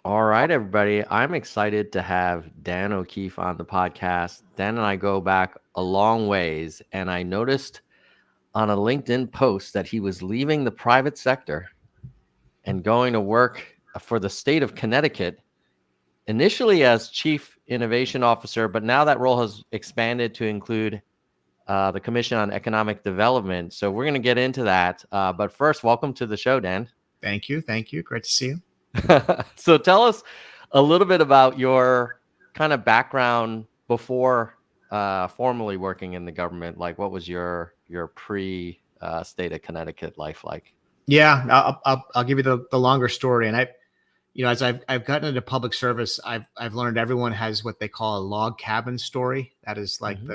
All right, everybody. I'm excited to have Dan O'Keefe on the podcast. Dan and I go back a long ways, and I noticed on a LinkedIn post that he was leaving the private sector and going to work for the state of Connecticut, initially as Chief Innovation Officer, but now that role has expanded to include the Commission on Economic Development. So we're going to get into that. But first, welcome to the show, Dan. Thank you. Thank you. Great to see you. So tell us a little bit about your kind of background before formally working in the government. Like, what was your pre state of Connecticut life like? Yeah, I'll give you the longer story. And as I've gotten into public service, I've learned everyone has what they call a log cabin story. That is like Mm-hmm.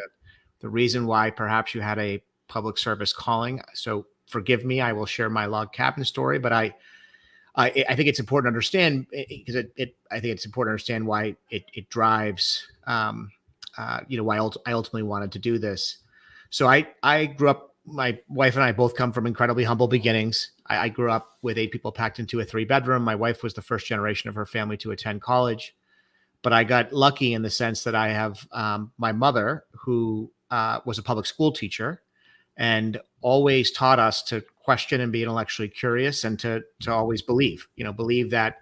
the reason why perhaps you had a public service calling. So forgive me, I will share my log cabin story, but I think it's important to understand because I think it's important to understand why it drives why I ultimately wanted to do this. So I grew up. My wife and I both come from incredibly humble beginnings. I grew up with 8 people packed into a 3-bedroom. My wife was the first generation of her family to attend college, but I got lucky in the sense that I have my mother who was a public school teacher and always taught us to question and be intellectually curious and to always believe that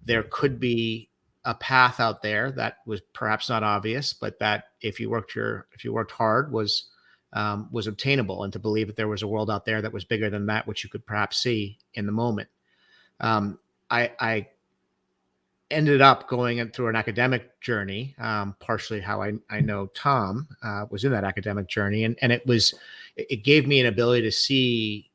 there could be a path out there that was perhaps not obvious, but that if you worked hard was obtainable, and to believe that there was a world out there that was bigger than that which you could perhaps see in the moment. I ended up going through an academic journey, partially how I know Tom was in that academic journey. And it gave me an ability to see,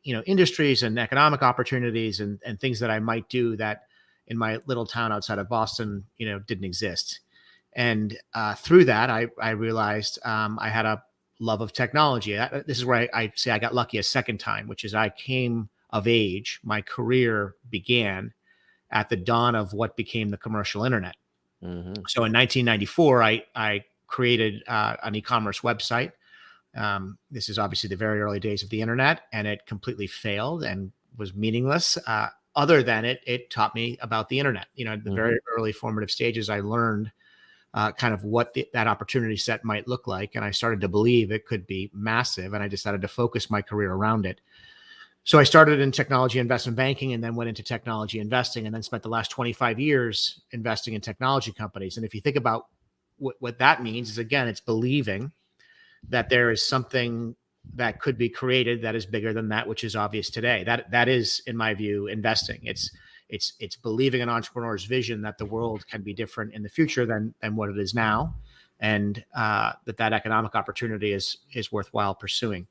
industries and economic opportunities and things that I might do that in my little town outside of Boston, didn't exist. And through that, I realized I had a love of technology. This is where I say I got lucky a second time, which is I came of age. My career began at the dawn of what became the commercial internet. Mm-hmm. So in 1994, I created an e-commerce website. This is obviously the very early days of the internet, and it completely failed and was meaningless. Other than it taught me about the internet. At the very early formative stages, I learned kind of what that opportunity set might look like. And I started to believe it could be massive. And I decided to focus my career around it. So I started in technology investment banking and then went into technology investing and then spent the last 25 years investing in technology companies. And if you think about what that means is, again, it's believing that there is something that could be created that is bigger than that which is obvious today. That is, in my view, investing. It's believing an entrepreneur's vision that the world can be different in the future than what it is now, and that economic opportunity is worthwhile pursuing.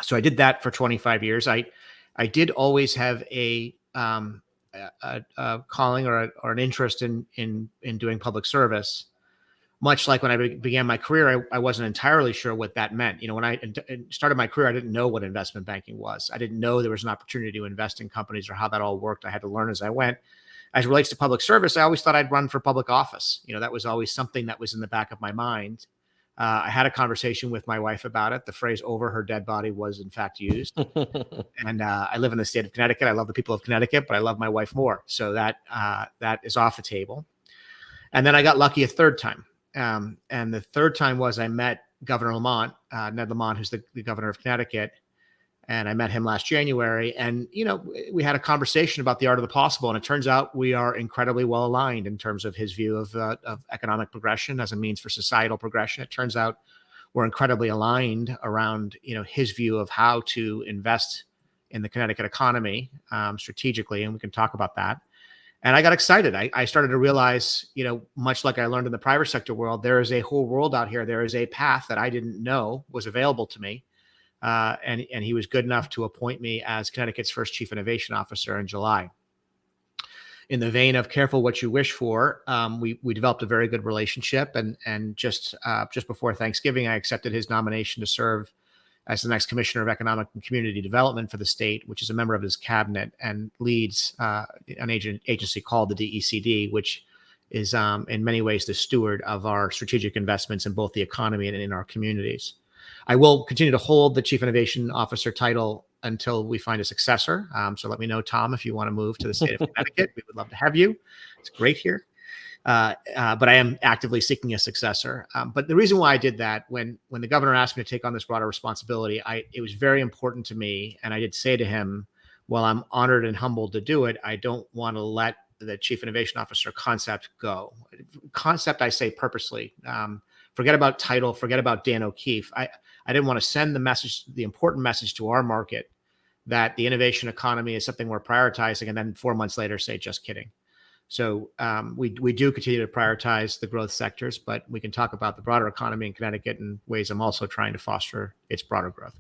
So I did that for 25 years. I did always have a calling or an interest in doing public service. Much like when I began my career, I wasn't entirely sure what that meant. When I started my career, I didn't know what investment banking was. I didn't know there was an opportunity to invest in companies or how that all worked. I had to learn as I went. As it relates to public service, I always thought I'd run for public office. That was always something that was in the back of my mind. I had a conversation with my wife about it. The phrase "over her dead body" was in fact used. And I live in the state of Connecticut. I love the people of Connecticut, but I love my wife more. So that is off the table. And then I got lucky a third time. And the third time was I met Governor Lamont, Ned Lamont, who's the governor of Connecticut. And I met him last January. And, we had a conversation about the art of the possible. And it turns out we are incredibly well aligned in terms of his view of economic progression as a means for societal progression. It turns out we're incredibly aligned around, his view of how to invest in the Connecticut economy strategically. And we can talk about that. And I got excited. I started to realize, much like I learned in the private sector world, there is a whole world out here. There is a path that I didn't know was available to me. And he was good enough to appoint me as Connecticut's first chief innovation officer in July. In the vein of careful what you wish for, we developed a very good relationship. And just before Thanksgiving, I accepted his nomination to serve as the next Commissioner of Economic and Community Development for the state, which is a member of his cabinet and leads an agency called the DECD, which is in many ways the steward of our strategic investments in both the economy and in our communities. I will continue to hold the Chief Innovation Officer title until we find a successor. So let me know, Tom, if you want to move to the state of Connecticut. We would love to have you. It's great here. But I am actively seeking a successor. But the reason why I did that, when the governor asked me to take on this broader responsibility, it was very important to me. And I did say to him, while I'm honored and humbled to do it, I don't want to let the chief innovation officer concept go. Concept, I say purposely. Forget about title, forget about Dan O'Keefe. I didn't want to send the important message to our market that the innovation economy is something we're prioritizing, and then 4 months later say, just kidding. So we do continue to prioritize the growth sectors, but we can talk about the broader economy in Connecticut and ways I'm also trying to foster its broader growth.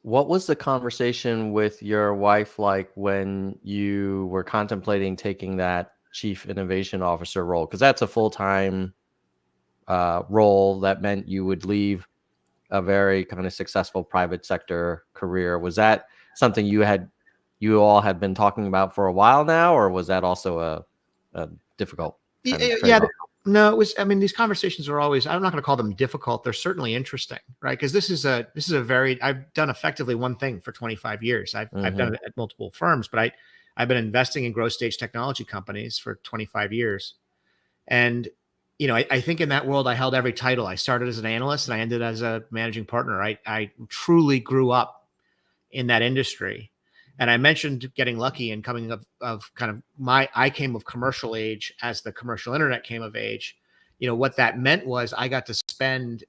What was the conversation with your wife like when you were contemplating taking that chief innovation officer role? Because that's a full-time role that meant you would leave a very kind of successful private sector career. Was that something you all had been talking about for a while now, or was that also a difficult kind of trade-off? No, it was. I mean, these conversations are always. I'm not going to call them difficult. They're certainly interesting, right? Because this is a very. I've done effectively one thing for 25 years. I've done it at multiple firms, but I've been investing in growth stage technology companies for 25 years, and I think in that world I held every title. I started as an analyst and I ended as a managing partner. I truly grew up in that industry. And I mentioned getting lucky and coming of kind of I came of commercial age as the commercial internet came of age. What that meant was I got to spend,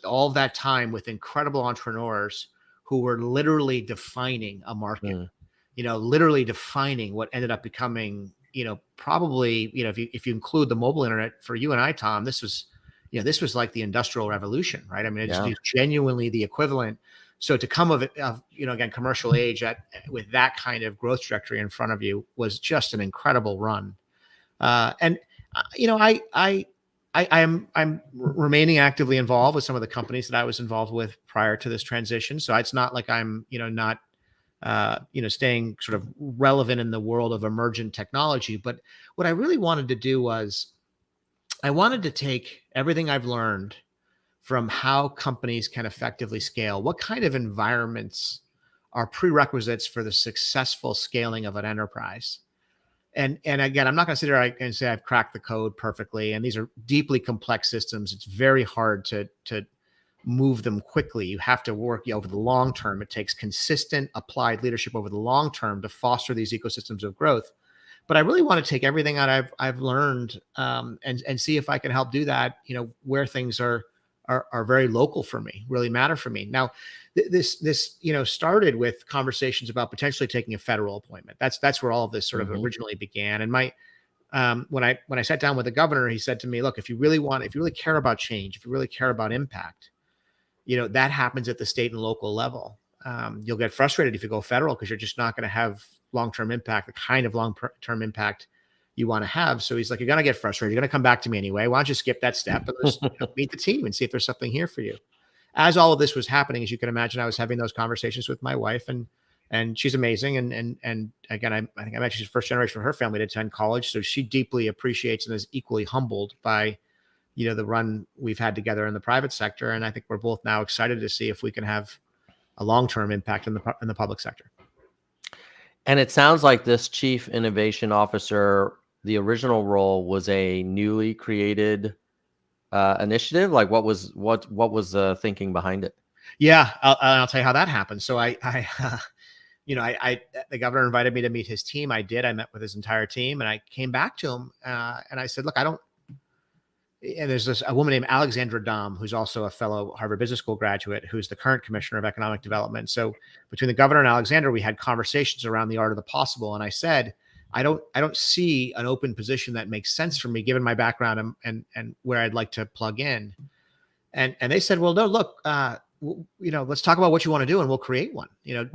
all of that time with incredible entrepreneurs who were literally defining a market, literally defining what ended up becoming, probably, if you include the mobile internet for you and I, Tom, this was like the Industrial Revolution, right? I mean, it's genuinely the equivalent. So to come of again, commercial age with that kind of growth trajectory in front of you was just an incredible run. I'm remaining actively involved with some of the companies that I was involved with prior to this transition. So it's not like I'm, not, staying sort of relevant in the world of emergent technology. But what I really wanted to do was I wanted to take everything I've learned from how companies can effectively scale. What kind of environments are prerequisites for the successful scaling of an enterprise? And again, I'm not going to sit here and say I've cracked the code perfectly. And these are deeply complex systems. It's very hard to move them quickly. You have to work over the long term. It takes consistent applied leadership over the long term to foster these ecosystems of growth. But I really want to take everything that I've learned and see if I can help do that. Where things are very local for me, really matter for me. Now, this started with conversations about potentially taking a federal appointment. That's where all of this sort of originally began. And when I sat down with the governor, he said to me, "Look, if you really care about change, if you really care about impact, that happens at the state and local level. You'll get frustrated if you go federal because you're just not going to have long-term impact, the kind of long-term impact you want to have." So he's like, "You're going to get frustrated. You're going to come back to me anyway. Why don't you skip that step and just meet the team and see if there's something here for you?" As all of this was happening, as you can imagine, I was having those conversations with my wife, and she's amazing. And again, I think I mentioned she's first generation of her family to attend college. So she deeply appreciates and is equally humbled by, the run we've had together in the private sector. And I think we're both now excited to see if we can have a long-term impact in the public sector. And it sounds like this chief innovation officer, the original role was a newly created initiative. Like what was the thinking behind it? Yeah, I'll tell you how that happened. So the governor invited me to meet his team. I did. I met with his entire team, and I came back to him and I said, "Look, and there's a woman named Alexandra Dom, who's also a fellow Harvard Business School graduate, who's the current commissioner of economic development. So between the governor and Alexandra, we had conversations around the art of the possible. And I said, I don't see an open position that makes sense for me, given my background and where I'd like to plug in. And they said, well, no, look, let's talk about what you want to do and we'll create one,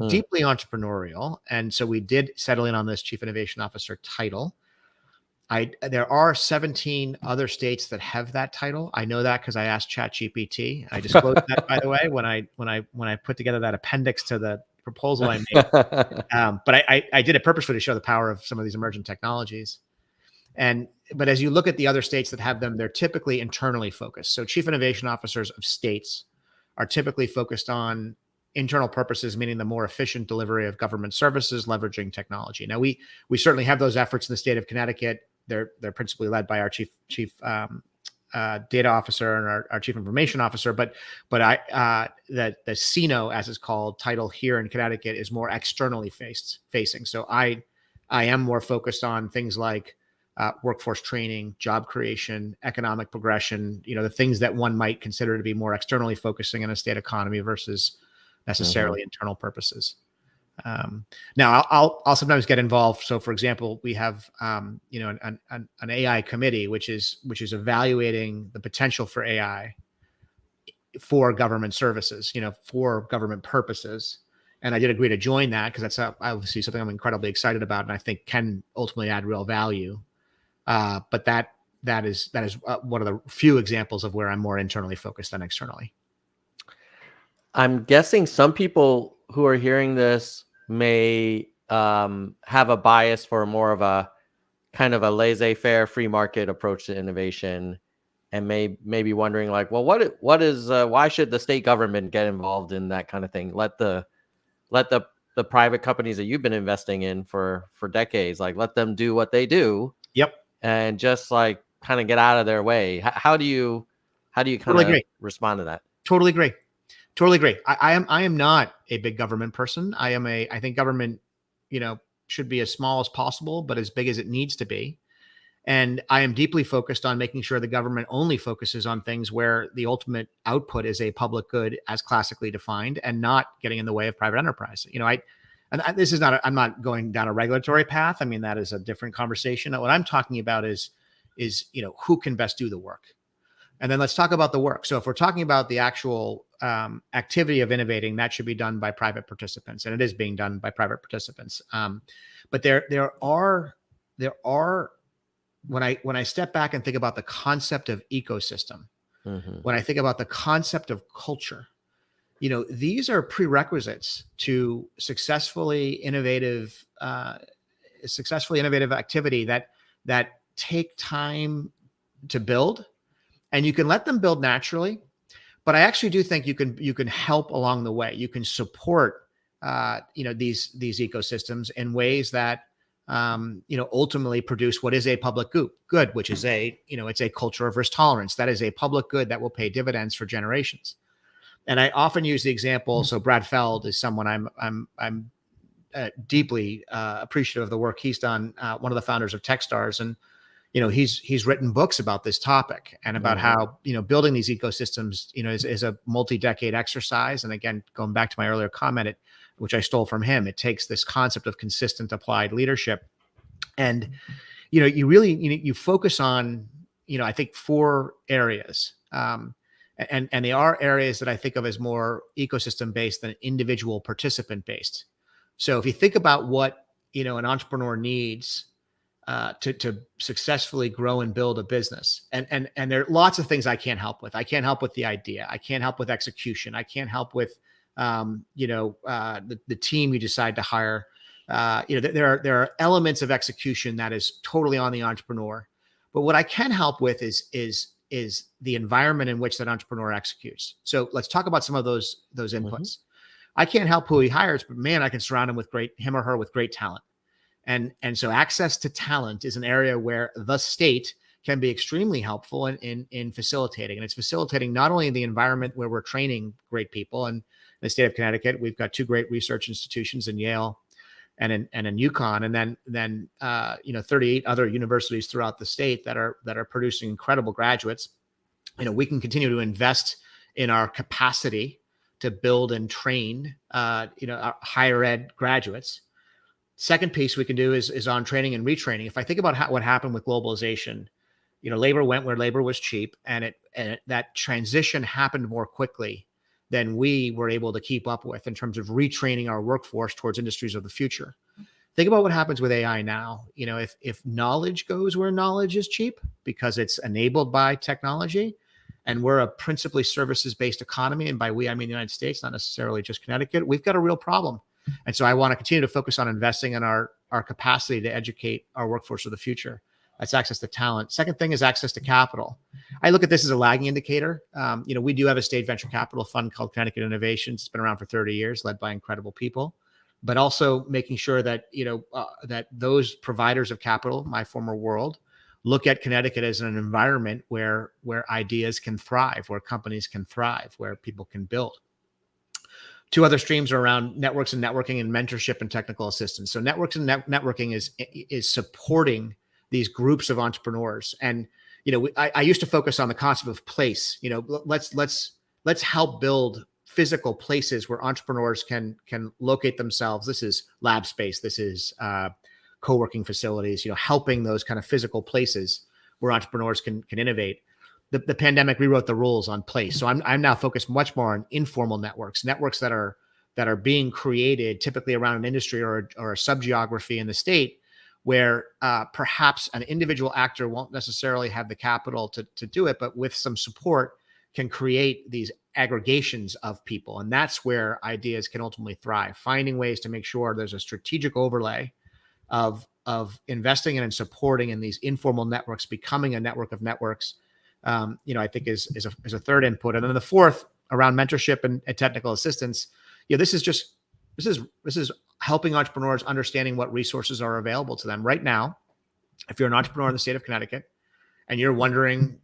deeply entrepreneurial. And so we did settle in on this chief innovation officer title. There are 17 other states that have that title. I know that because I asked ChatGPT. I disclosed that, by the way, when I put together that appendix to the proposal I made. But I did it purposefully to show the power of some of these emergent technologies. But as you look at the other states that have them, they're typically internally focused. So chief innovation officers of states are typically focused on internal purposes, meaning the more efficient delivery of government services, leveraging technology. Now, we certainly have those efforts in the state of Connecticut. They're principally led by our chief data officer and our chief information officer. But the CINO, as it's called, title here in Connecticut is more externally facing. So I am more focused on things like workforce training, job creation, economic progression, the things that one might consider to be more externally focusing in a state economy versus necessarily internal purposes. Now I'll sometimes get involved. So for example, we have, an AI committee, which is evaluating the potential for AI for government services, for government purposes. And I did agree to join that because that's obviously something I'm incredibly excited about and I think can ultimately add real value. But that is one of the few examples of where I'm more internally focused than externally. I'm guessing some people who are hearing this may have a bias for more of a kind of a laissez-faire free market approach to innovation, and may be wondering like, well, what is why should the state government get involved in that kind of thing? Let the private companies that you've been investing in for decades, like let them do what they do. Yep. And just like kind of get out of their way. How do you kind of respond to that? Totally agree. I am not a big government person. I think government, should be as small as possible, but as big as it needs to be. And I am deeply focused on making sure the government only focuses on things where the ultimate output is a public good as classically defined and not getting in the way of private enterprise. I'm not going down a regulatory path. I mean, that is a different conversation. What I'm talking about is who can best do the work. And then let's talk about the work. So if we're talking about the actual activity of innovating, that should be done by private participants, and it is being done by private participants. But there are when I step back and think about the concept of ecosystem, when I think about the concept of culture, these are prerequisites to successfully innovative activity that take time to build. And you can let them build naturally, but I actually do think you can help along the way. You can support these ecosystems in ways that ultimately produce what is a public good, which is it's a culture of risk tolerance. That is a public good that will pay dividends for generations. And I often use the example. So Brad Feld is someone I'm deeply appreciative of the work he's done. One of the founders of Techstars, and he's written books about this topic and about how, building these ecosystems, is a multi-decade exercise. And again, going back to my earlier comment, which I stole from him, it takes this concept of consistent applied leadership. And, you really, you focus on, I think 4 areas. And they are areas that I think of as more ecosystem based than individual participant based. So if you think about what, an entrepreneur needs to successfully grow and build a business. And there are lots of things I can't help with. I can't help with the idea. I can't help with execution. I can't help with, the team you decide to hire. There are elements of execution that is totally on the entrepreneur. But what I can help with is the environment in which that entrepreneur executes. So let's talk about some of those inputs. I can't help who he hires, but man, I can surround him or her with great talent. And so access to talent is an area where the state can be extremely helpful in facilitating. And it's facilitating not only in the environment where we're training great people. And in the state of Connecticut, we've got 2 great research institutions in Yale and in UConn, and then 38 other universities throughout the state that are producing incredible graduates. We can continue to invest in our capacity to build and train our higher ed graduates. Second piece we can do is on training and retraining. If I think about what happened with globalization, labor went where labor was cheap, and that transition happened more quickly than we were able to keep up with in terms of retraining our workforce towards industries of the future. Think about what happens with AI now. If knowledge goes where knowledge is cheap because it's enabled by technology, and we're a principally services-based economy, and by we, I mean the United States, not necessarily just Connecticut, we've got a real problem. And so I want to continue to focus on investing in our capacity to educate our workforce of the future. That's access to talent. Second thing is access to capital. I look at this as a lagging indicator. We do have a state venture capital fund called Connecticut Innovations. It's been around for 30 years, led by incredible people, but also making sure that, that those providers of capital, my former world, look at Connecticut as an environment where ideas can thrive, where companies can thrive, where people can build. Two other streams are around networks and networking and mentorship and technical assistance. So networks and networking is supporting these groups of entrepreneurs. And I used to focus on the concept of place. Let's help build physical places where entrepreneurs can locate themselves. This is lab space. This is co-working facilities. Helping those kind of physical places where entrepreneurs can innovate. The pandemic rewrote the rules on place. So I'm now focused much more on informal networks that are being created typically around an industry or a sub-geography in the state where perhaps an individual actor won't necessarily have the capital to do it, but with some support can create these aggregations of people. And that's where ideas can ultimately thrive, finding ways to make sure there's a strategic overlay of investing in and supporting in these informal networks, becoming a network of networks. I think is a third input. And then the fourth around mentorship and technical assistance. This is helping entrepreneurs understanding what resources are available to them right now. If you're an entrepreneur in the state of Connecticut and you're wondering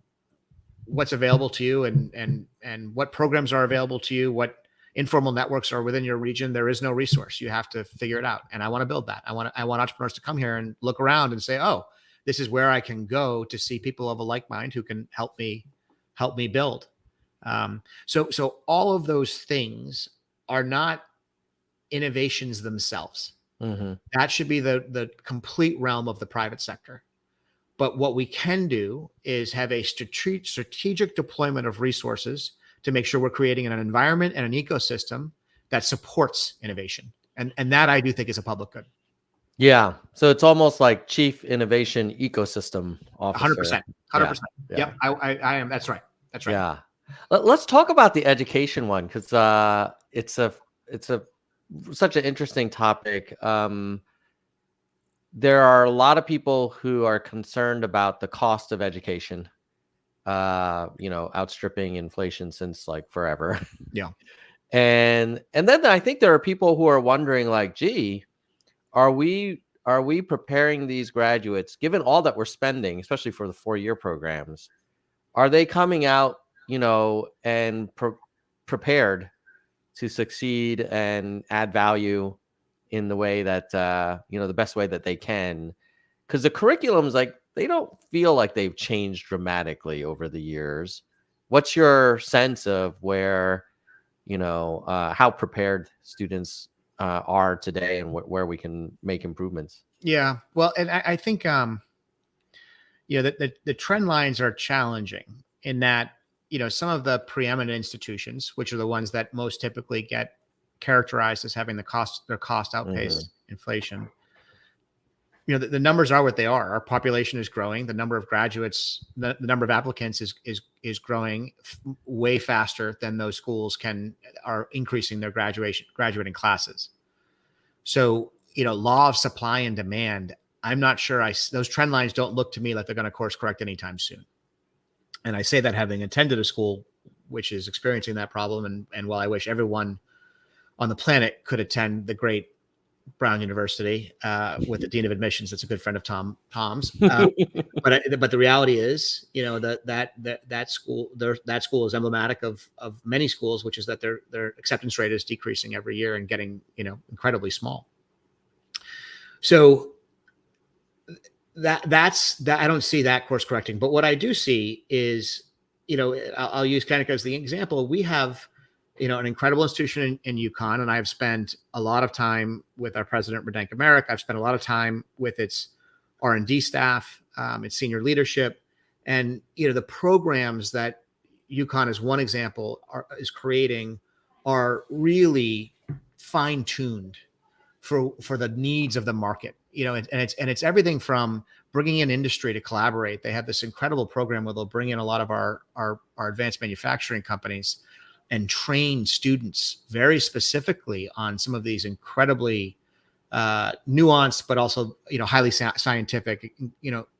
what's available to you and what programs are available to you, what informal networks are within your region, there is no resource. You have to figure it out. And I want to build that. I want entrepreneurs to come here and look around and say, oh, this is where I can go to see people of a like mind who can help me build. So all of those things are not innovations themselves. Mm-hmm. That should be the complete realm of the private sector. But what we can do is have a strategic deployment of resources to make sure we're creating an environment and an ecosystem that supports innovation. And that I do think is a public good. Yeah. So it's almost like chief innovation ecosystem officer. 100%. 100%. Yeah. Yep. I am. That's right. That's right. Yeah. Let's talk about the education one, because it's such an interesting topic. There are a lot of people who are concerned about the cost of education, outstripping inflation since like forever. Yeah. And then I think there are people who are wondering, like, gee, are we preparing these graduates, given all that we're spending, especially for the 4-year programs, are they coming out, and prepared to succeed and add value in the way that, the best way that they can? Because the curriculums, like, they don't feel like they've changed dramatically over the years. What's your sense of where, how prepared students are today and where we can make improvements? Yeah. Well, and I think, the trend lines are challenging in that, some of the preeminent institutions, which are the ones that most typically get characterized as having their cost outpace inflation. The numbers are what they are. Our population is growing. The number of graduates, the number of applicants is growing way faster than those schools are increasing their graduating classes. So, law of supply and demand, I'm not sure those trend lines don't look to me like they're going to course correct anytime soon. And I say that having attended a school which is experiencing that problem. And while I wish everyone on the planet could attend the great Brown University with the dean of admissions, that's a good friend of Tom's. But the reality is, that school is emblematic of many schools, which is that their acceptance rate is decreasing every year and getting incredibly small. So that's I don't see that course correcting. But what I do see is, I'll use Connecticut as the example. We have an incredible institution in UConn, and I've spent a lot of time with our president, Redenka Merrick. I've spent a lot of time with its R&D staff, its senior leadership, and the programs that UConn, as one example, is creating are really fine-tuned for the needs of the market. And it's everything from bringing in industry to collaborate. They have this incredible program where they'll bring in a lot of our advanced manufacturing companies and train students very specifically on some of these incredibly nuanced, but also, highly scientific,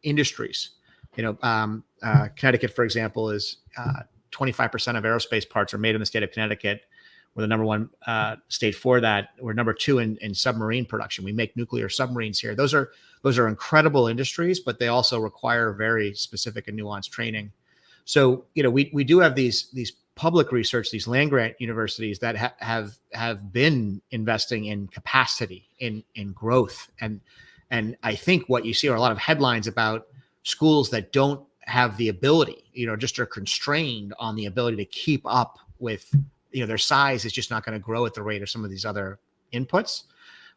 industries. Connecticut, for example, is 25% of aerospace parts are made in the state of Connecticut. We're the number one state for that. We're number two in submarine production. We make nuclear submarines here. Those are incredible industries, but they also require very specific and nuanced training. So, we do have these public research, these land grant universities that have been investing in capacity, in growth, and I think what you see are a lot of headlines about schools that don't have the ability, just are constrained on the ability to keep up with, their size is just not going to grow at the rate of some of these other inputs.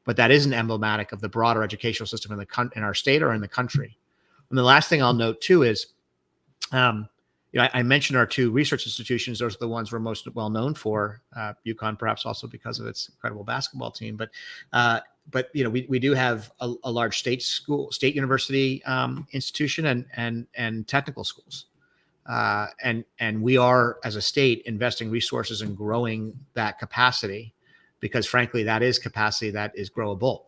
But that isn't emblematic of the broader educational system in our state or in the country. And the last thing I'll note too is, I mentioned our two research institutions. Those are the ones we're most well known for. UConn, perhaps also because of its incredible basketball team. But we do have a large state university institution and technical schools. And we are, as a state, investing resources in growing that capacity, because frankly, that is capacity that is growable.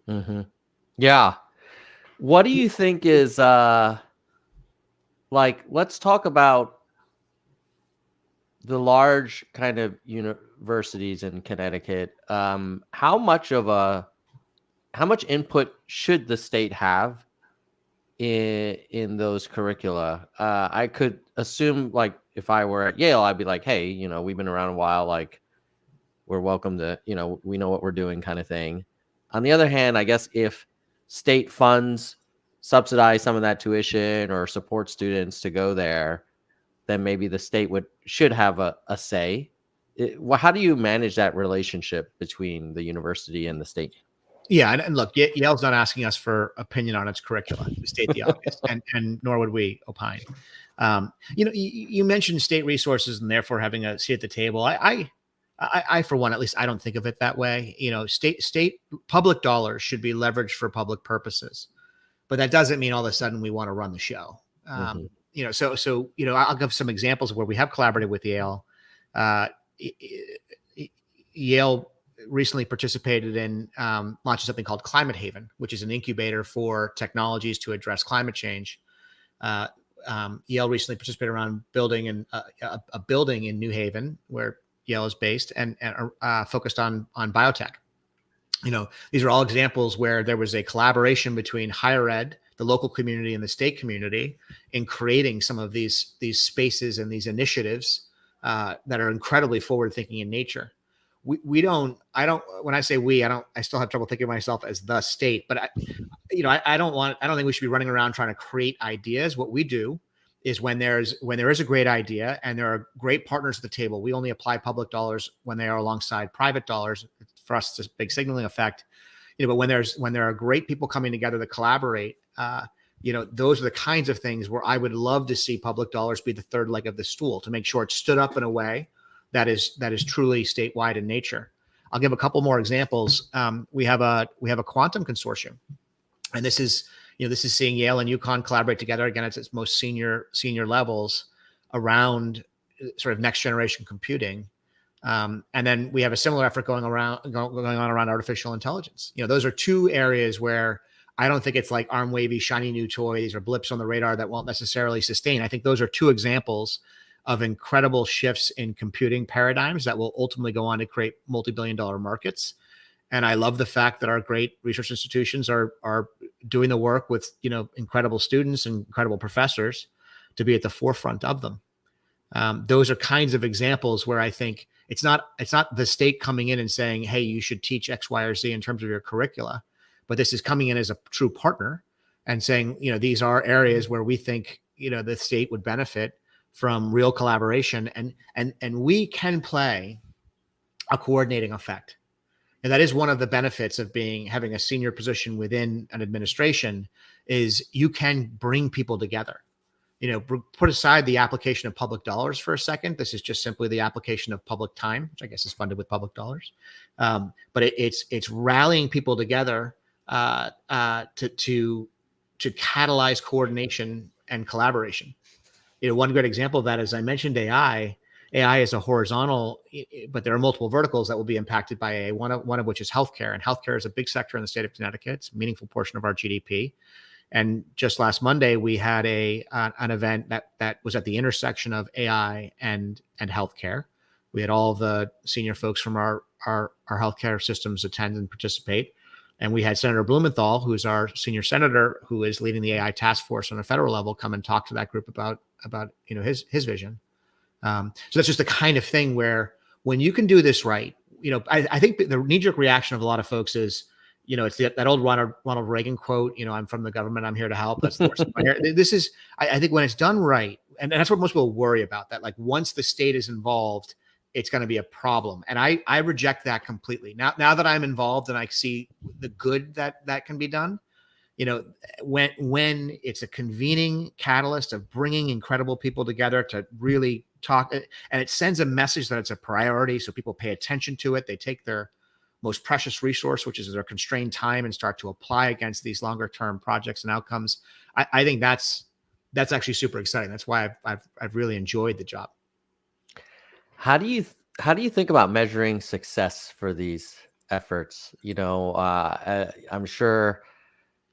Mm-hmm. Yeah. What do you think is, let's talk about the large kind of universities in Connecticut. How much input should the state have in those curricula? I could assume, like, if I were at Yale, I'd be like, hey, we've been around a while, like, we're welcome to, we know what we're doing, kind of thing. On the other hand, I guess if state funds subsidize some of that tuition or support students to go there, then maybe the state should have a say. How do you manage that relationship between the university and the state? Yeah, and look, Yale's not asking us for opinion on its curricula, to state the obvious, and nor would we opine. You mentioned state resources and therefore having a seat at the table. I for one, at least, I don't think of it that way. State public dollars should be leveraged for public purposes, but that doesn't mean all of a sudden we want to run the show. I'll give some examples of where we have collaborated with Yale. Yale recently participated in launching something called Climate Haven, which is an incubator for technologies to address climate change. Yale recently participated around building a building in New Haven, where Yale is based, and focused on biotech. These are all examples where there was a collaboration between higher ed, the local community, and the state community in creating some of these spaces and these initiatives that are incredibly forward-thinking in nature. When I say we, I still have trouble thinking of myself as the state, but I don't think we should be running around trying to create ideas. What we do is when there is a great idea and there are great partners at the table, we only apply public dollars when they are alongside private dollars. For us, it's a big signaling effect. But when there are great people coming together to collaborate, those are the kinds of things where I would love to see public dollars be the third leg of the stool, to make sure it's stood up in a way that is truly statewide in nature. I'll give a couple more examples. We have a quantum consortium, and this is seeing Yale and UConn collaborate together again at its most senior levels around sort of next generation computing. And then we have a similar effort going on around artificial intelligence. Those are two areas where I don't think it's like arm wavy, shiny new toys or blips on the radar that won't necessarily sustain. I think those are two examples of incredible shifts in computing paradigms that will ultimately go on to create multi-billion-dollar markets. And I love the fact that our great research institutions are doing the work with incredible students and incredible professors to be at the forefront of them. Those are kinds of examples where I think it's not the state coming in and saying, hey, you should teach X, Y, or Z in terms of your curricula, but this is coming in as a true partner and saying, these are areas where we think, the state would benefit from real collaboration, and we can play a coordinating effect. And that is one of the benefits of having a senior position within an administration, is you can bring people together. Put aside the application of public dollars for a second. This is just simply the application of public time, which I guess is funded with public dollars. But it's rallying people together to catalyze coordination and collaboration. One great example of that, as I mentioned, AI. AI is a horizontal, but there are multiple verticals that will be impacted by AI. One of which is healthcare, and healthcare is a big sector in the state of Connecticut. It's a meaningful portion of our GDP. And just last Monday, we had an event that was at the intersection of AI and healthcare. We had all the senior folks from our healthcare systems attend and participate. And we had Senator Blumenthal, who's our senior senator, who is leading the AI task force on a federal level, come and talk to that group about his vision. So that's just the kind of thing where when you can do this right, I think the knee-jerk reaction of a lot of folks is, it's that old Ronald Reagan quote, I'm from the government, I'm here to help. That's the worst. This is, I think when it's done right, and that's what most people worry about, that like once the state is involved, it's going to be a problem. And I reject that completely. Now that I'm involved and I see the good that can be done, when it's a convening catalyst of bringing incredible people together to really talk, and it sends a message that it's a priority, so people pay attention to it. They take their most precious resource, which is their constrained time, and start to apply against these longer term projects and outcomes. I think that's actually super exciting. That's why I've really enjoyed the job. How do you think about measuring success for these efforts? I'm sure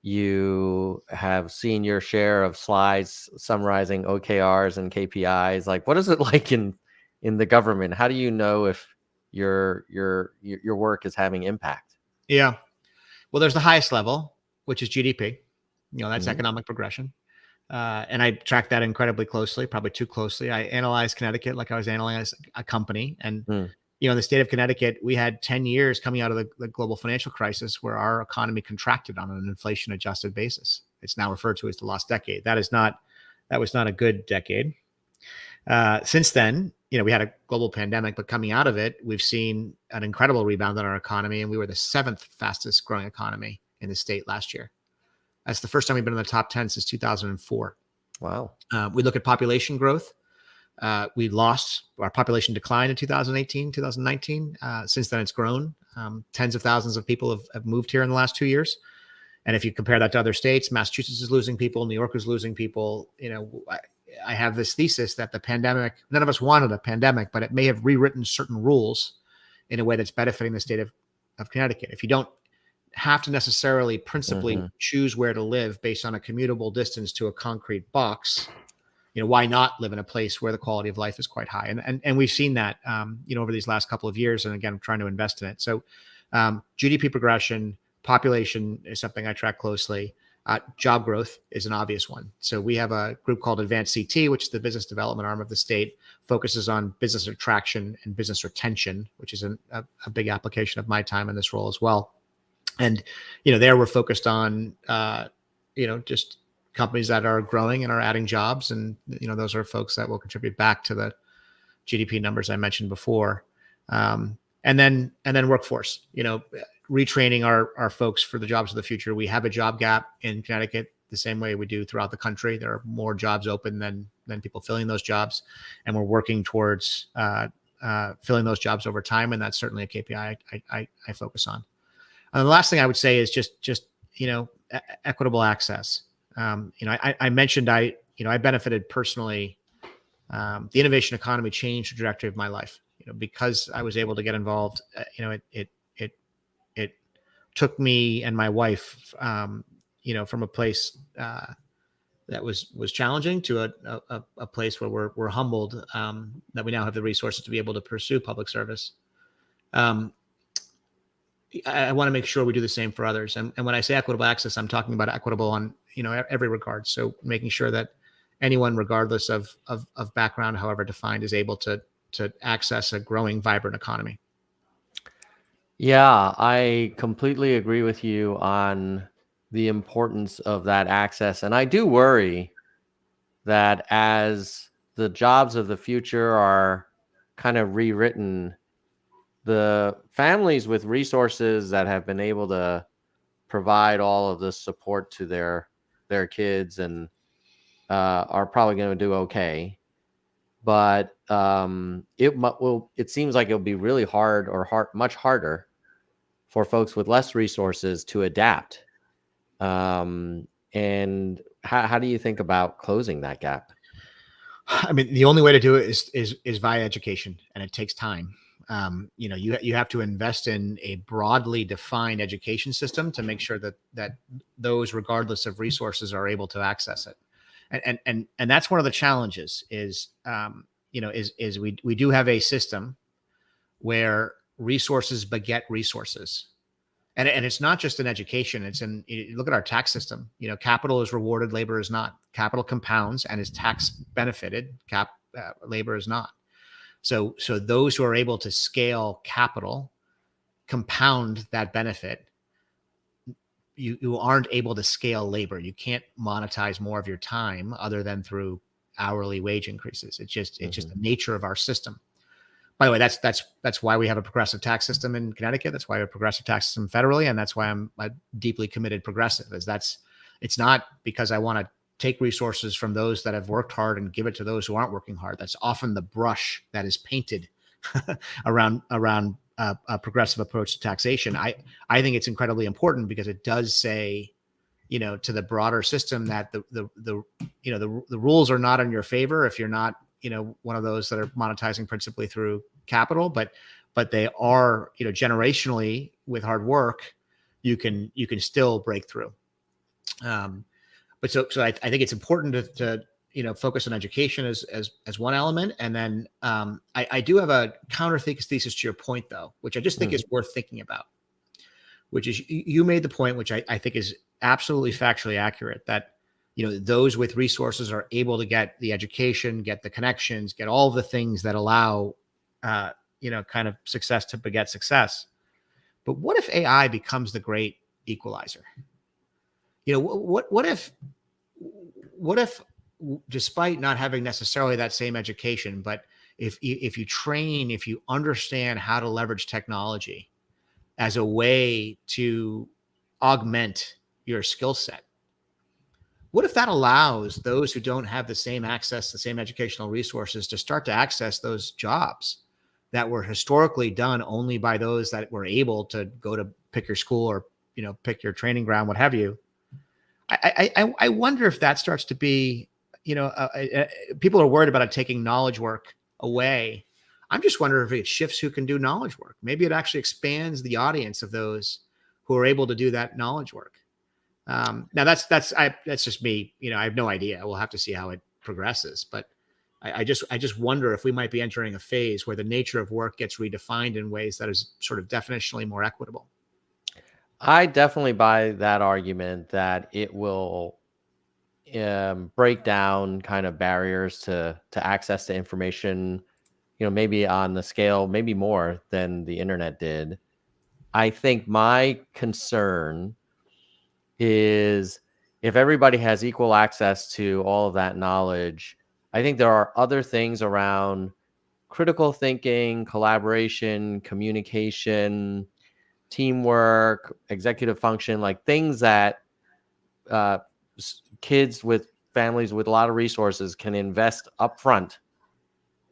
you have seen your share of slides summarizing OKRs and KPIs. Like, what is it like in the government? How do you know if your work is having impact? Yeah. Well, there's the highest level, which is GDP. That's Mhm. economic progression. And I track that incredibly closely, probably too closely. I analyze Connecticut like I was analyzing a company. And, Mm. in the state of Connecticut, we had 10 years coming out of the global financial crisis where our economy contracted on an inflation adjusted basis. It's now referred to as the lost decade. That was not a good decade. Since then, we had a global pandemic, but coming out of it, we've seen an incredible rebound in our economy. And we were the 7th fastest growing economy in the state last year. That's the first time we've been in the top 10 since 2004. Wow. We look at population growth. Our population declined in 2018, 2019. Since then, it's grown. Tens of thousands of people have moved here in the last 2 years. And if you compare that to other states, Massachusetts is losing people, New York is losing people. I have this thesis that the pandemic, none of us wanted a pandemic, but it may have rewritten certain rules in a way that's benefiting the state of Connecticut. If you don't have to necessarily principally choose where to live based on a commutable distance to a concrete box, why not live in a place where the quality of life is quite high? And we've seen that, over these last couple of years. And again, I'm trying to invest in it. So GDP progression, population is something I track closely. Job growth is an obvious one. So we have a group called Advanced CT, which is the business development arm of the state, focuses on business attraction and business retention, which is a big application of my time in this role as well. And, there we're focused on, just companies that are growing and are adding jobs. And, those are folks that will contribute back to the GDP numbers I mentioned before. And then workforce, retraining our folks for the jobs of the future. We have a job gap in Connecticut the same way we do throughout the country. There are more jobs open than people filling those jobs. And we're working towards filling those jobs over time. And that's certainly a KPI I focus on. And the last thing I would say is just equitable access. I mentioned I benefited personally. The innovation economy changed the trajectory of my life. Because I was able to get involved. It took me and my wife, from a place that was challenging to a place where we're humbled that we now have the resources to be able to pursue public service. I want to make sure we do the same for others. And when I say equitable access, I'm talking about equitable on, every regard. So making sure that anyone, regardless of background, however defined, is able to access a growing, vibrant economy. Yeah, I completely agree with you on the importance of that access. And I do worry that as the jobs of the future are kind of rewritten, the families with resources that have been able to provide all of this support to their kids and are probably going to do okay. But it seems like it'll be really hard much harder for folks with less resources to adapt. And how do you think about closing that gap? I mean, the only way to do it is via education, and it takes time. You have to invest in a broadly defined education system to make sure that those, regardless of resources, are able to access it. And that's one of the challenges is we do have a system where resources beget resources. And it's not just in education. It's in, you look at our tax system. Capital is rewarded, labor is not. Capital compounds and is tax benefited. Labor is not. So those who are able to scale capital compound that benefit. You aren't able to scale labor. You can't monetize more of your time other than through hourly wage increases. It's just the nature of our system. By the way, that's why we have a progressive tax system in Connecticut. That's why we have a progressive tax system federally, and that's why I'm a deeply committed progressive. It's not because I want to take resources from those that have worked hard and give it to those who aren't working hard. That's often the brush that is painted around a progressive approach to taxation. I think it's incredibly important because it does say, to the broader system that the rules are not in your favor if you're not, one of those that are monetizing principally through capital, but they are, generationally with hard work, you can still break through. But so I think it's important to focus on education as one element. And then I do have a counter thesis to your point, though, which I just think is worth thinking about, which is you made the point, which I think is absolutely factually accurate, that those with resources are able to get the education, get the connections, get all the things that allow kind of success to beget success. But what if AI becomes the great equalizer? What if despite not having necessarily that same education, but if you understand how to leverage technology as a way to augment your skill set, what if that allows those who don't have the same access, the same educational resources to start to access those jobs that were historically done only by those that were able to go to pick your school or, pick your training ground, what have you? I wonder if that starts to be, people are worried about it taking knowledge work away. I'm just wondering if it shifts who can do knowledge work. Maybe it actually expands the audience of those who are able to do that knowledge work. Now that's just me. I have no idea. We'll have to see how it progresses. But I just wonder if we might be entering a phase where the nature of work gets redefined in ways that is sort of definitionally more equitable. I definitely buy that argument that it will break down kind of barriers to access to information, maybe on the scale, maybe more than the internet did. I think my concern is if everybody has equal access to all of that knowledge, I think there are other things around critical thinking, collaboration, communication, teamwork, executive function, like things that kids with families with a lot of resources can invest upfront.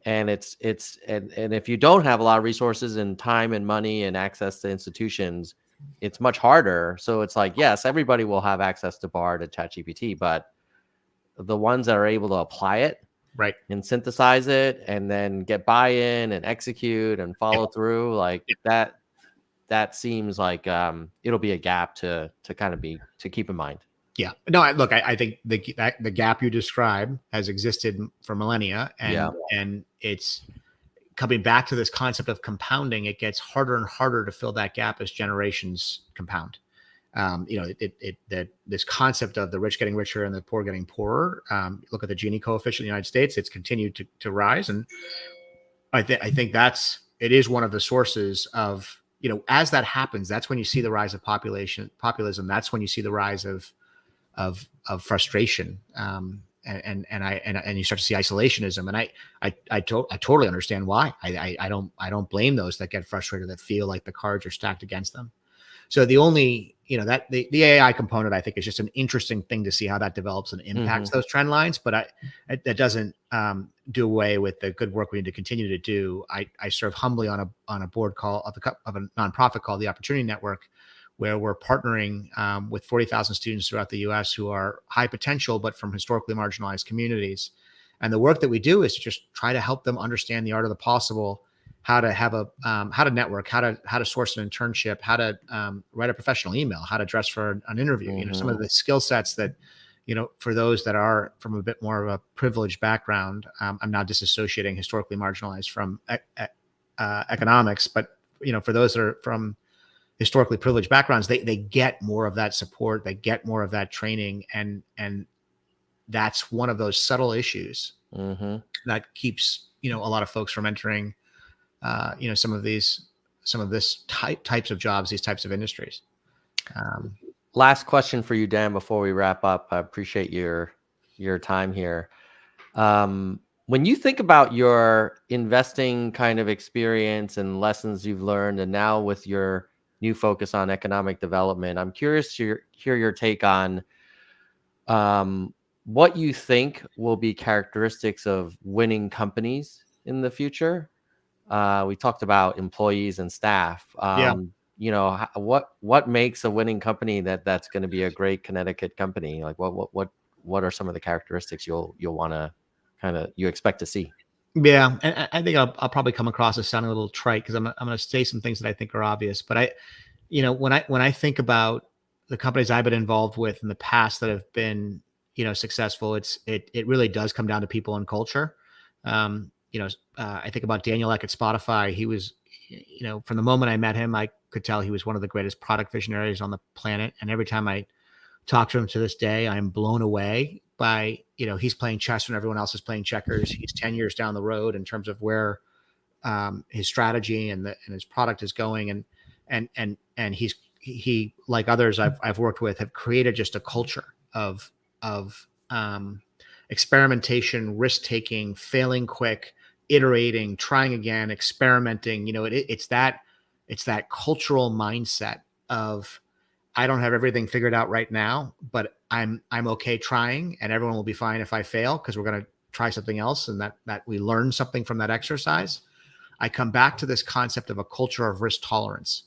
And and if you don't have a lot of resources and time and money and access to institutions, it's much harder. So it's like, yes, everybody will have access to BARD, to ChatGPT, but the ones that are able to apply it, right, and synthesize it and then get buy-in and execute and follow through, like that seems like it'll be a gap to keep in mind. Yeah. No, I think the gap you describe has existed for millennia, and it's coming back to this concept of compounding. It gets harder and harder to fill that gap as generations compound. This concept of the rich getting richer and the poor getting poorer. Look at the Gini coefficient in the United States; it's continued to rise, and I think it is one of the sources of, as that happens, that's when you see the rise of populism. That's when you see the rise of frustration, and you start to see isolationism. And I totally understand why. I don't blame those that get frustrated, that feel like the cards are stacked against them. So the only, that the AI component, I think, is just an interesting thing to see how that develops and impacts those trend lines. But that doesn't do away with the good work we need to continue to do. I serve humbly on a board of a nonprofit called the Opportunity Network, where we're partnering with 40,000 students throughout the U.S. who are high potential, but from historically marginalized communities. And the work that we do is to just try to help them understand the art of the possible, how to have how to network, how to source an internship, how to write a professional email, how to dress for an interview. Some of the skill sets that, for those that are from a bit more of a privileged background, I'm now disassociating historically marginalized from economics, but for those that are from historically privileged backgrounds, they get more of that support, they get more of that training, and that's one of those subtle issues that keeps a lot of folks from entering some of this types of jobs, these types of industries. Last question for you, Dan, before we wrap up. I appreciate your time here. When you think about your investing kind of experience and lessons you've learned, and now with your new focus on economic development, I'm curious to hear your take on what you think will be characteristics of winning companies in the future. We talked about employees and staff. Yeah. What makes a winning company that's going to be a great Connecticut company? Like what are some of the characteristics you'll want to you expect to see? Yeah, and I think I'll probably come across as sounding a little trite because I'm going to say some things that I think are obvious. But when I think about the companies I've been involved with in the past that have been successful, it really does come down to people and culture. I think about Daniel Ek at Spotify. He was, from the moment I met him, I could tell he was one of the greatest product visionaries on the planet. And every time I talk to him to this day, I'm blown away by, he's playing chess when everyone else is playing checkers. He's 10 years down the road in terms of where his strategy and his product is going. And he, like others I've worked with, have created just a culture of experimentation, risk taking, failing quick, iterating, trying again, experimenting. It's that cultural mindset of, I don't have everything figured out right now, but I'm okay trying, and everyone will be fine if I fail because we're going to try something else, and that we learn something from that exercise. I come back to this concept of a culture of risk tolerance.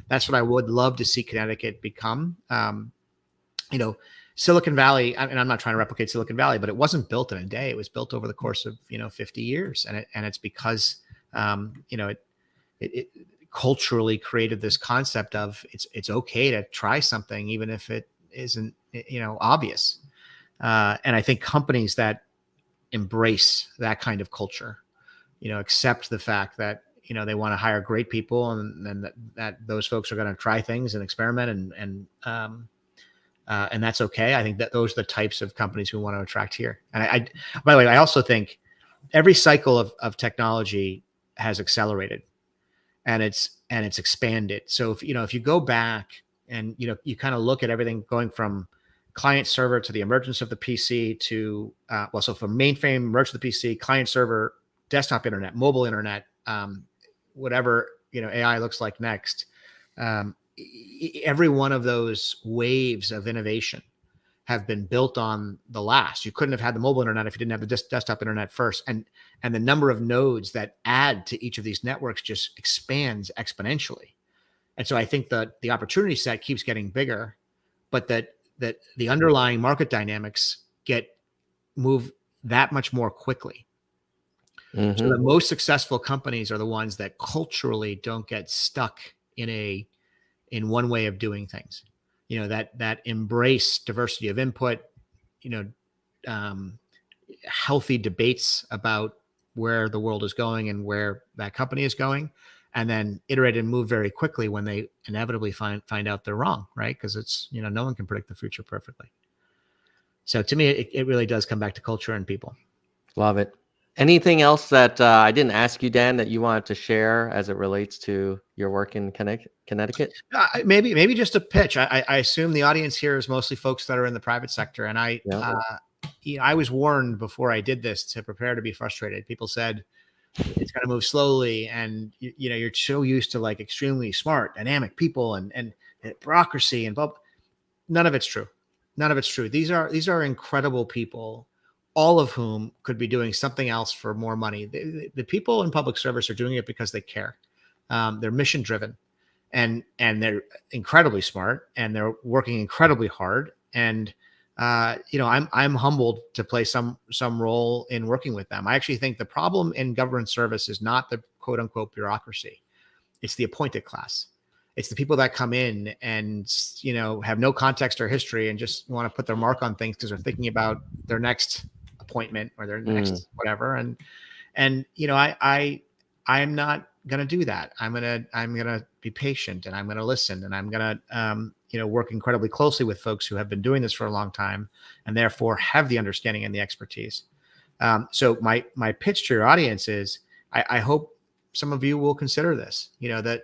That's what I would love to see Connecticut become. Silicon Valley, and I'm not trying to replicate Silicon Valley, but it wasn't built in a day. It was built over the course of 50 years, and it's because it culturally created this concept of it's okay to try something even if it isn't obvious. And I think companies that embrace that kind of culture, accept the fact that they want to hire great people, and that those folks are going to try things and experiment and that's okay. I think that those are the types of companies we want to attract here. And I by the way, I also think every cycle of technology has accelerated, and it's expanded. So if you go back and you kind of look at everything going from client server to the emergence of the PC to so from mainframe, emergence of the PC, client server, desktop internet, mobile internet, whatever AI looks like next. Every one of those waves of innovation have been built on the last. You couldn't have had the mobile internet if you didn't have the desktop internet first. And the number of nodes that add to each of these networks just expands exponentially. And so I think that the opportunity set keeps getting bigger, but that the underlying market dynamics move that much more quickly. Mm-hmm. So the most successful companies are the ones that culturally don't get stuck in one way of doing things, that embrace diversity of input, healthy debates about where the world is going and where that company is going, and then iterate and move very quickly when they inevitably find out they're wrong, right? Because it's, no one can predict the future perfectly. So to me, it really does come back to culture and people. Love it. Anything else that I didn't ask you, Dan, that you wanted to share as it relates to your work in Connecticut? Maybe just a pitch. I assume the audience here is mostly folks that are in the private sector, and I was warned before I did this to prepare to be frustrated. People said it's going to move slowly, and you're so used to like extremely smart, dynamic people and bureaucracy and blah. None of it's true. None of it's true. These are incredible people, all of whom could be doing something else for more money. The people in public service are doing it because they care. They're mission driven, and they're incredibly smart, and they're working incredibly hard. And I'm humbled to play some role in working with them. I actually think the problem in government service is not the quote unquote bureaucracy. It's the appointed class. It's the people that come in and, have no context or history and just want to put their mark on things because they're thinking about their next appointment or their next whatever. And I'm not going to do that. I'm going to be patient, and I'm going to listen, and I'm going to, work incredibly closely with folks who have been doing this for a long time and therefore have the understanding and the expertise. So my pitch to your audience is, I hope some of you will consider this, that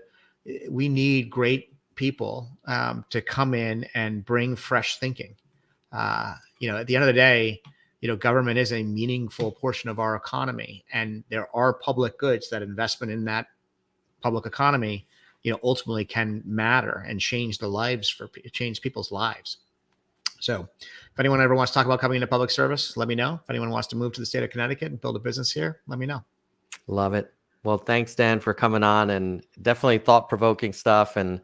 we need great people to come in and bring fresh thinking. At the end of the day, government is a meaningful portion of our economy, and there are public goods that investment in that public economy, ultimately can matter and change people's lives. So if anyone ever wants to talk about coming into public service, let me know. If anyone wants to move to the state of Connecticut and build a business here, let me know. Love it. Well, thanks, Dan, for coming on, and definitely thought-provoking stuff, and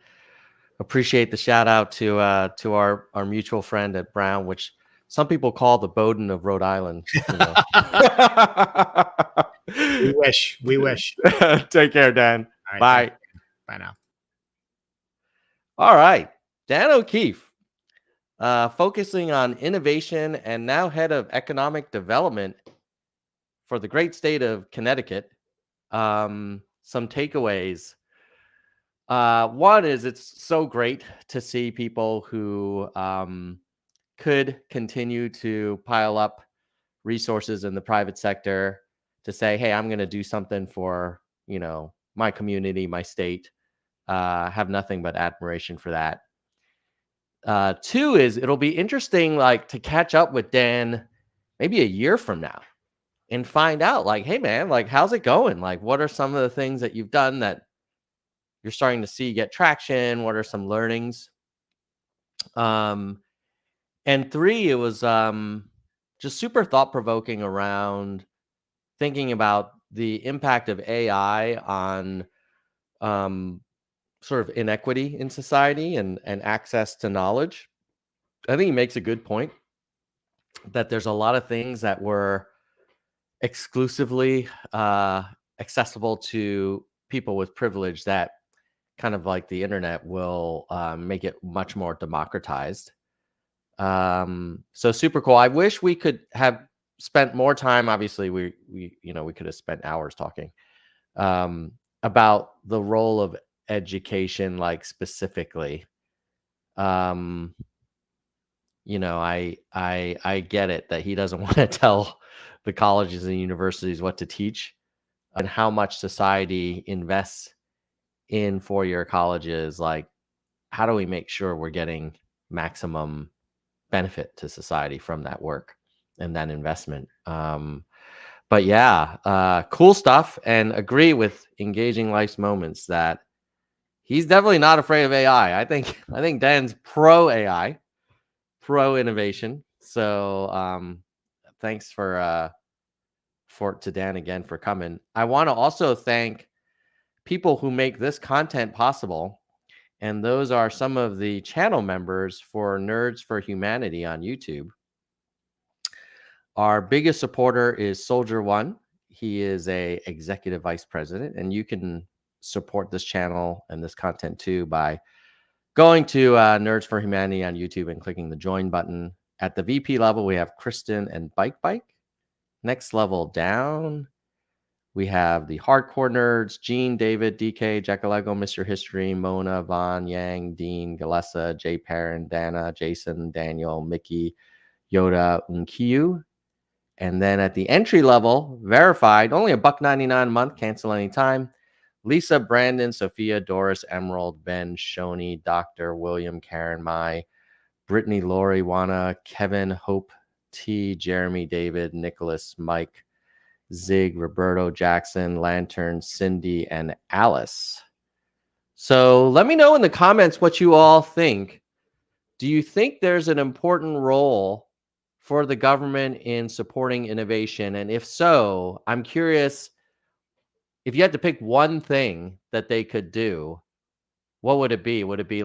appreciate the shout out to our mutual friend at Brown, which some people call the Bowdoin of Rhode Island. We wish. Take care, Dan. All right, Bye. Bye now. All right. Dan O'Keefe, focusing on innovation and now head of economic development for the great state of Connecticut. Some takeaways. One is, it's so great to see people who could continue to pile up resources in the private sector to say, hey, I'm going to do something for, my community, my state. Have nothing but admiration for that. Two is, it'll be interesting, to catch up with Dan maybe a year from now and find out, hey, man, how's it going? What are some of the things that you've done that you're starting to see get traction? What are some learnings? And three, it was just super thought-provoking around thinking about the impact of AI on sort of inequity in society and access to knowledge. I think he makes a good point that there's a lot of things that were exclusively accessible to people with privilege that kind of like the internet will make it much more democratized. So super cool. I wish we could have spent more time. Obviously, we could have spent hours talking about the role of education, specifically. I get it that he doesn't want to tell the colleges and universities what to teach, and how much society invests in four-year colleges. How do we make sure we're getting maximum benefit to society from that work and that investment? But yeah, cool stuff, and agree with Engaging Life's Moments that he's definitely not afraid of AI. I think Dan's pro AI, pro innovation. So thanks to Dan again for coming. I want to also thank people who make this content possible, and those are some of the channel members for Nerds for Humanity on YouTube. Our biggest supporter is Soldier One. He is a executive vice president, and you can support this channel and this content too by going to Nerds for Humanity on YouTube and clicking the join button. At the VP level, we have Kristen and Bike. Next level down, we have the hardcore nerds: Gene, David, DK, Jackalego, Mr. History, Mona, Vaughn, Yang, Dean, Galessa, Jay Perrin, Dana, Jason, Daniel, Mickey, Yoda, Unkiyu. And then at the entry level, verified, only $1.99 a month, cancel anytime: Lisa, Brandon, Sophia, Doris, Emerald, Ben, Shoni, Dr. William, Karen, Mai, Brittany, Lori, Wana, Kevin, Hope, T, Jeremy, David, Nicholas, Mike, Zig, Roberto, Jackson, Lantern, Cindy, and Alice. So let me know in the comments what you all think. Do you think there's an important role for the government in supporting innovation? And if so, I'm curious, if you had to pick one thing that they could do, what would it be? Would it be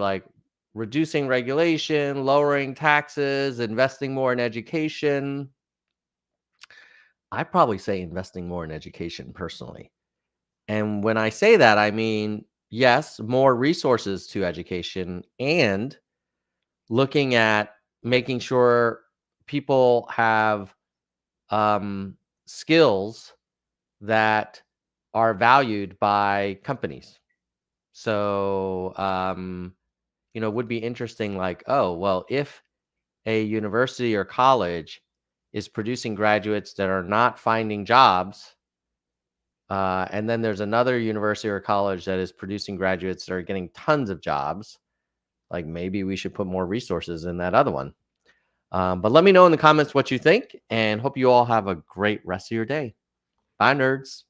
reducing regulation, lowering taxes, investing more in education. I probably say investing more in education personally. And when I say that, I mean, yes, more resources to education and looking at making sure people have skills that are valued by companies. So, it would be interesting like, oh, well, if a university or college is producing graduates that are not finding jobs, and then there's another university or college that is producing graduates that are getting tons of jobs, like maybe we should put more resources in that other one. But let me know in the comments what you think, and hope you all have a great rest of your day. Bye, nerds.